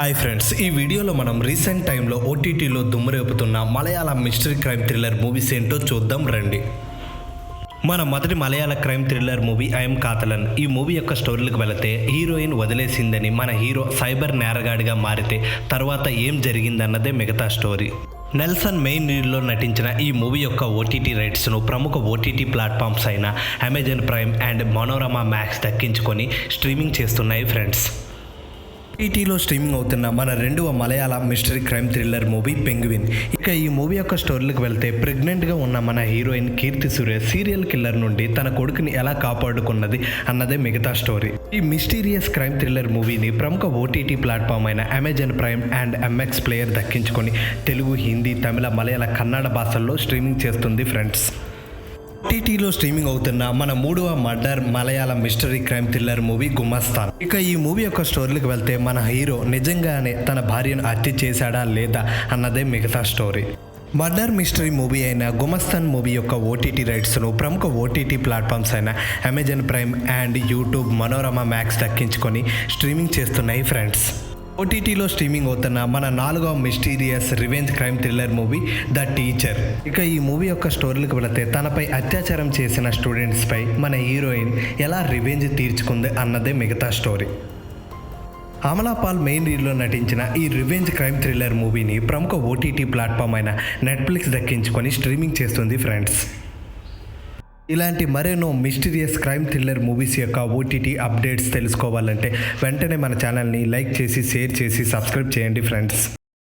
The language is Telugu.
హాయ్ ఫ్రెండ్స్, ఈ వీడియోలో మనం రీసెంట్ టైంలో ఓటీటీలో దుమ్మురేపుతున్న మలయాళ మిస్టరీ క్రైమ్ థ్రిల్లర్ మూవీస్ ఏంటో చూద్దాం రండి. మన మొదటి మలయాళ క్రైమ్ థ్రిల్లర్ మూవీ ఐఎమ్ కాతలన్. ఈ మూవీ యొక్క స్టోరీలకు వెళితే హీరోయిన్ వదిలేసిందని మన హీరో సైబర్ నేరగాడిగా మారితే తర్వాత ఏం జరిగిందన్నదే మిగతా స్టోరీ. నెల్సన్ మెయిన్ లీడ్లో నటించిన ఈ మూవీ యొక్క ఓటీటీ రైట్స్ను ప్రముఖ ఓటీటీ ప్లాట్ఫామ్స్ అయిన Amazon Prime and Manorama Max దక్కించుకొని స్ట్రీమింగ్ చేస్తున్నాయి ఫ్రెండ్స్. ఓటీటీలో స్ట్రీమింగ్ అవుతున్న మన రెండవ Malayalam mystery crime thriller movie Penguin. ఇక ఈ మూవీ యొక్క స్టోరీలకు వెళ్తే ప్రెగ్నెంట్గా ఉన్న మన heroine Keerthy Suresh serial killer నుండి తన కొడుకుని ఎలా కాపాడుకున్నది అన్నదే మిగతా స్టోరీ. ఈ మిస్టీరియస్ క్రైమ్ థ్రిల్లర్ మూవీని ప్రముఖ ఓటీటీ ప్లాట్ఫామ్ అయిన Amazon Prime and MX Player దక్కించుకొని తెలుగు, హిందీ, తమిళ, మలయాళ, కన్నడ భాషల్లో స్ట్రీమింగ్ చేస్తుంది ఫ్రెండ్స్. ఓటీటీలో స్ట్రీమింగ్ అవుతున్న మన మూడవ murder Malayalam mystery crime thriller movie Gumasthan. ఇక ఈ మూవీ యొక్క స్టోరీలకు వెళ్తే మన హీరో నిజంగానే తన భార్యను హత్య చేశాడా లేదా అన్నదే మిగతా స్టోరీ. మర్డర్ మిస్టరీ మూవీ అయిన గుమస్తాన్ మూవీ యొక్క ఓటీటీ రైట్స్ను ప్రముఖ ఓటీటీ ప్లాట్ఫామ్స్ అయిన Amazon Prime and YouTube, Manorama Max దక్కించుకొని స్ట్రీమింగ్ చేస్తున్నాయి ఫ్రెండ్స్. ఓటీటీలో స్ట్రీమింగ్ అవుతున్న మన నాలుగవ mysterious revenge crime thriller movie the teacher. ఇక ఈ మూవీ యొక్క స్టోరీలకు వెళితే తనపై అత్యాచారం చేసిన స్టూడెంట్స్పై మన హీరోయిన్ ఎలా రివెంజ్ తీర్చుకుంది అన్నదే మిగతా స్టోరీ. అమలా పాల్ మెయిన్ లీడ్లో నటించిన ఈ రివెంజ్ క్రైమ్ థ్రిల్లర్ మూవీని ప్రముఖ ఓటీటీ ప్లాట్ఫామ్ అయిన నెట్ఫ్లిక్స్ దక్కించుకొని స్ట్రీమింగ్ చేస్తుంది ఫ్రెండ్స్. ఇలాంటి మరెన్నో మిస్టీరియస్ క్రైమ్ థ్రిల్లర్ మూవీస్ యొక్క ఓటీటీ అప్డేట్స్ తెలుసుకోవాలంటే వెంటనే మన ఛానల్ని లైక్ చేసి, షేర్ చేసి, సబ్స్క్రైబ్ చేయండి ఫ్రెండ్స్.